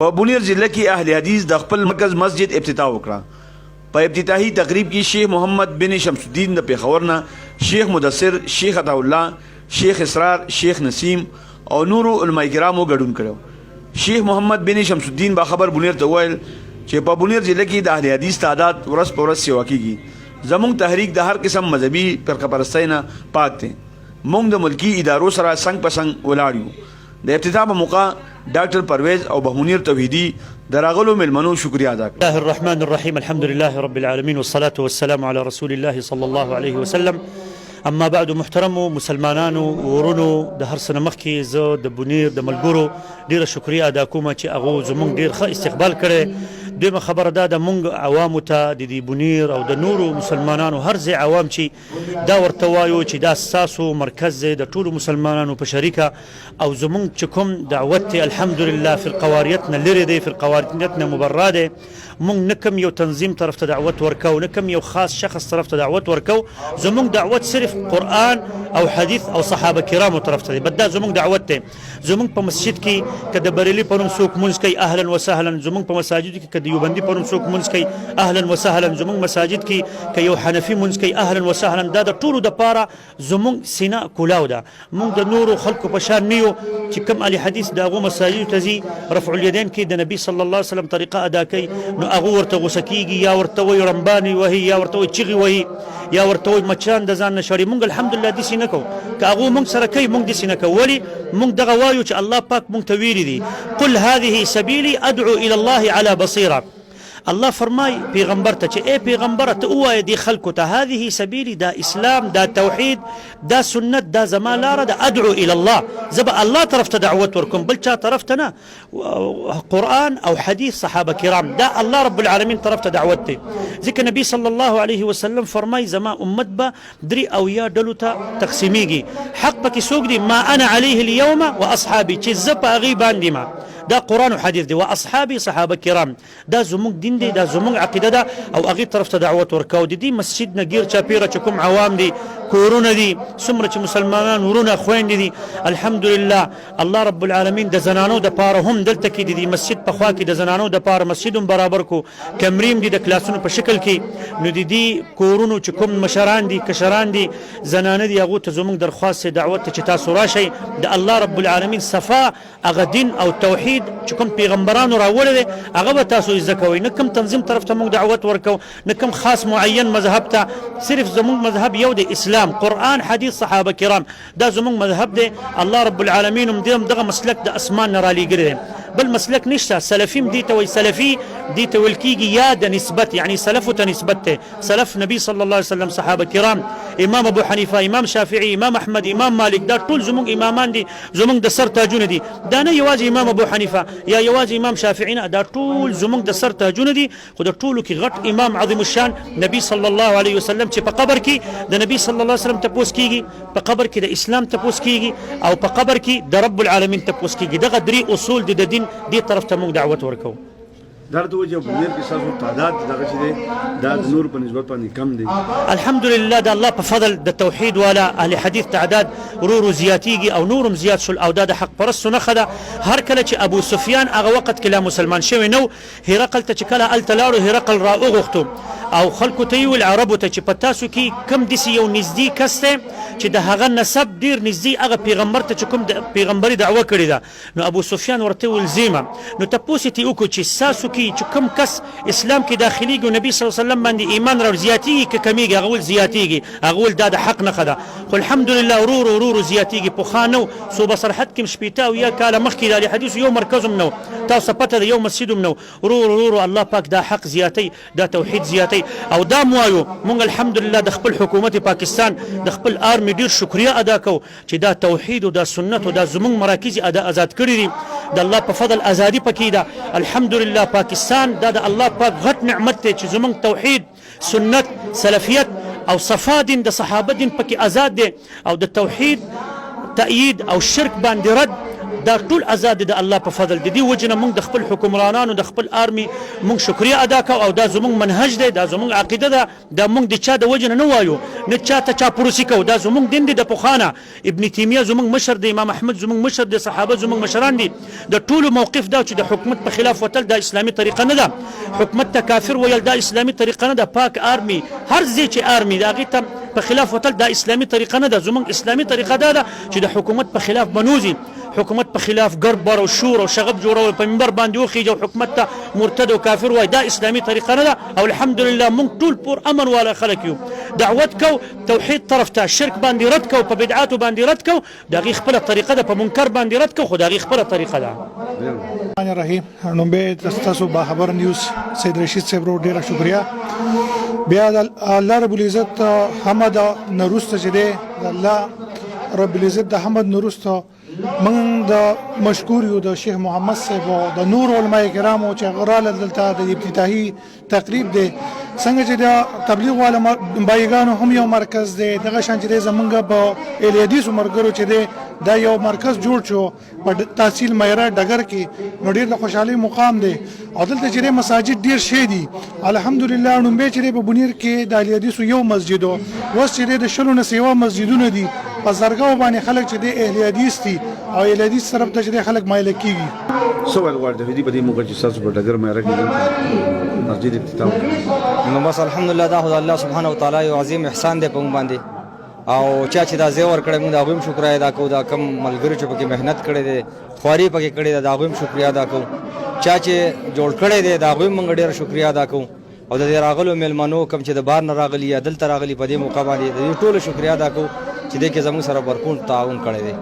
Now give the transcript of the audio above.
په بونیر ضلع کې اهل حدیث د خپل مرکز مسجد افتتاح وکړه. په افتتاحي تقریب کې شیخ محمد بن شمس الدین د پیښور نه، شیخ مدثر، شیخ عطا الله، شیخ اسرار، شیخ نسیم او نورو علماء کرامو ګډون کړو. شیخ محمد بن شمس الدین با خبر بونیر ته وویل چې په بونیر ضلع کې د اهل حدیث تعداد ورځ په ورځ سیوا کیږي. زموږ تحریک د هر قسم مذهبي فرقه پرستۍ نه پاک دی. موږ د ملکی ادارو سره څنګ په څنګ ولاړ یو. د افتتاح په موقع ډاکټر پرویز او بهمنیر توحیدی دراغلو ملمنو شکریا ادا کړه. الله الرحمن الرحیم، الحمد لله رب العالمین والصلاة والسلام على رسول الله صلی الله علیه وسلم. اما بعد، محترمو مسلمانانو ورونو، د هر څه نه مخکې زه د بونیر د ملګرو ډیره شکریا ادا کوم چې هغو زموږ ډیر ښه استقبال کړی. دویمه خبره دا د مونږ عوامو ته د دې بونیر او د نورو مسلمانانو هر ځای عوام چې دا ورته وایو چې دا ستاسو مرکز دی د ټولو مسلمانانو په شریکه، او زمونږ چې کوم دعوت دی الحمدلله فی القواریت نه لرې دی، فی القواریت نه مبرا دی. مونږ نه کوم یو تنظیم طرف ته دعوت ورکو، نه کوم یو خاص شخص طرف ته دعوت ورکو. زمونږ دعوت صرف قرآن او حدیث او صحابه کرامو طرف ته دی، بس دا زمونږ دعوت دی. زمونږ په مسجد کې که د بریلي په نوم څوک مونځ کوي اهلا وسهلا، زمونږ په مساجد کې که د دیوبندي په نوم څوک مونځ کوي اهلا وسهلا، زمونږ مساجد کې که یو حنفي مونځ کوي اهلا وسهلا. دا د ټولو دپاره زمونږ سینه کولاو ده. مونږ د نورو خلکو په شان نه یو چې کوم اهل حدیث د هغو مساجدو ته ځي رفع الیدین کې د نبي صلی الله علیه وسلم طریقه ادا کوي، نو هغه ورته غوسه کېږي، یا ورته وایي رمبانې وهي، یا ورته وایي چغې وهي، یا ورته وایي مچان د ځان نه شړي. مونږ الحمدلله داسې نه کوو. که هغو مونږ سره کوي مونږ داسې نه کوو. ولې؟ مونږ دغه وایو چې الله پاک مونږ ته ویلي دي قل هذه سبیلي ادعو الى الله على بصیره. الله فرمای پیغمبر ته چې ای پیغمبر ته ووایه دې خلکو ته هذه سبیلي، دا اسلام، دا توحید، دا سنت، دا زما لاره ده. ادعو الى الله، زه به الله طرف ته دعوت ورکوم، بل چا طرف ته نه. قرآن او حدیث صحابه کرام، دا الله رب العالمین طرف ته دعوت دی. ځکه نبی صلی الله علیه وسلم فرمای زما امت به درې اویا ډلو ته تقسیمیږي. حق پکې څوک دی؟ ما انا علیه اليوم واصحابي، چې زه په هغې باندې ما، دا قرآن و حدیث دی. و اصحابي صحابه کرام، دا زموږ دین دی، دا زموږ عقیده ده، او هغې طرف ته دعوت ورکو. د دې مسجد نه ګیر چاپیره چې کوم عوام دي، کورونه دي، څومره چې مسلمانان ورونه خویندې دي، الحمدلله الله رب العالمین د زنانو دپاره هم دلته کې د دې مسجد په خوا کې د زنانو دپاره مسجد هم برابر کو، کمرې هم دي د کلاسونو په شکل کې. نو د دې کورونو چې کوم مشران دي، کشران دي، زنانه دي، هغو ته زموږ درخواست دعوت ته چې تاسو راشئ، د الله رب العالمین صفا هغه دین او توحید چې کوم پیغمبرانو راوړی دی هغه به تاسو زده کوئ. نه کوم تنظیم طرف ته موږ دعوت ورکو، نه کوم خاص معین مذهب ته. صرف زموږ مذهب یو دی، اسلام، قرآن، حدیث، صحابه کرام، دا زموږ مذهب دی. الله رب العالمین هم دغه مسلک د اسمان نه رالیږلی دی، بل مسلک نشته. سلفیم دي ته وایي، سلفي دي ته ویل کېږي یا د نسبت، یعنی سلفو ته نسبت دی. سلف نبی صلی الله علیه وسلم، صحابه کرام، امام ابو حنیفه، امام شافعي، امام احمد، امام مالک، دا ټول زموږ امامان دي، زموږ د سر تاجونه دي. دا نه یوازې امام ابو حنیفه یا یوازې امام شافعي نه، دا ټول زموږ د سر تاجونه دي. خو د ټولو کې غټ امام عظیم الشان نبی صلی الله علیه وسلم، چې په قبر کې د نبی صلی الله علیه وسلم تپوس کېږي، په قبر کې د اسلام تپوس کېږي، او په قبر کې د رب العالمین تپوس کېږي. دغه درې اصول د دین دې طرف ته موږ دعوت ورکوو. دا ته وجه بونیر کې ستاسو تعداد دغه چې دی دا د نور په نسبت باندې کم دی. الحمدلله د الله په فضل د توحید والا اهل حدیث تعداد ورو زیاتیږي، او نورم زیات شول، او دا د حق پرستو نښه ده. هر کله چې ابو سفیان هغه وخت کې لا مسلمان شوی نو، هرقل ته چې کله هلته لاړو، هرقل را وغوښتو او خلکو ته یې ویل، عربو ته، چې په تاسو کې کم داسې یو نږدې کس دی چې د هغه نسب ډېر نږدې هغه پیغمبر ته چې کوم د پیغمبري دعوه کړې ده. نو ابو سفیان ورته ویل زیمه. نو تپوس یې وکړو چې ستاسو کې چې کوم کس اسلام کې داخليږي او نبی صلی الله علیه وسلم باندې ایمان را زیاتیږي که کمیږي؟ هغه ویل زیاتیږي. هغه ویل دا د حق نښه ده. خو الحمدلله ورو زیاتیږي. پخوا نو صوبه سرحد کې شپېته اویا کاله مخکې د اهل حدیثو یو مرکز هم نو، تاسو پته ده، یو مسجد هم نو. ورو الله پاک دا حق زیاتی، دا توحید زیاتی. او دا موایو مونږ الحمدلله د خپل حکومت پاکستان، د خپل آرمی ډیر شکریا ادا کوو چې دا توحید او دا سنت او دا زمونږ مراکز آزاد کړي دي. د الله په فضل ازادي پکې ده. الحمدلله پاکستان دا د الله پاک غټ نعمت دی چې زمونږ توحید، سنت، سلفیت او صفا دین د صحابه دین پکې آزاد دی، او د توحید تأیید او شرک باندې رد دا ټول آزاد دي د الله په فضل د دې وجه نه موږ د خپل حکمرانانو د خپل آرمي موږ شکریا ادا کوو او دا زموږ منهج دی دا زموږ عقیده ده دا موږ د چا د وجه نه وایو نه چا ته چاپلوسي کوو دا زموږ دین دی د پخوانه ابن تیمیه زموږ مشر دی امام احمد زموږ مشر دی صحابه زموږ مشران دي د ټولو موقف دا چې د حکومت په خلاف وتل دا اسلامي طریقه نه ده حکومت ته کافر ویل دا اسلامي طریقه نه ده پاک آرمي هر ځای چې آرمي د هغې ته په خلاف وتل دا اسلامي طریقه نه ده زموږ اسلامي طریقه دا ده چې د حکومت په خلاف بنوزي حکومت په خلاف ګربر او شور او شغب جوړول په منبر باندې وخیږي او حکومت ته مرتد او کافر وای دا اسلامي طریقه نه ده او الحمدلله موږ ټول پور امن والا خلک یو دعوت کو توحید طرف ته شرک باندې رد کو په بدعات باندې رد کو دا غي خپل طریقه ده په منکر باندې رد کو خو دا غي خپل طریقه ده الرحمن الرحیم نومبه تاسو با خبر نیوز سید رشید صاحب ډیره شکریا بیا الله رب العزت حمد نورست چې دی الله رب العزت د حمد نورست من د مشکور یو د شیخ محمد صاحب او د نور علماء کرامو چې غراله دلته د افتتاحي تقریب دی څنګه چې د تبلیغ والا بایګانو هم یو مرکز دی دغه شان چې زمونږ په الیدیس مرګرو چې دی دا یو مرکز جوړ شو په تحصیل میرا ډګر کې نو ډیر د خوشحالي مقام دی او دلته چې مساجد ډیر شي دي الحمدلله نو به چې په بنیر کې د الیدیس یو مسجد او وس چې د شلو نه سیوا مسجدونه دي په زرګاو باندې خلک چې د اهل حدیث دي او اهل حدیث طرف ته چې خلک مایل کیږي سوال ورته دې په دې موګه چې تاسو په ډګر مې راکې مسجد افتتاح نو بس الحمدلله دا خدای الله سبحانه وتعالى یو عظیم احسان دی په موږ باندې او چا چې دا زیور کړی موږ دا غویم شکر ادا کوو دا کم ملګری چې پکې مهنت کړی دی خواري پکې کړی دا غویم شکریا ادا کوو چا چې جوړ کړی دی دا غویم موږ ډیر شکریا ادا کوو او د راغلو ملمنو کم چې د بار نه راغلی یا دلته راغلی په دې موقع باندې د ټولو شکریا ادا کوو چې دې کې زموږ سره ورکول تعاون کړی دی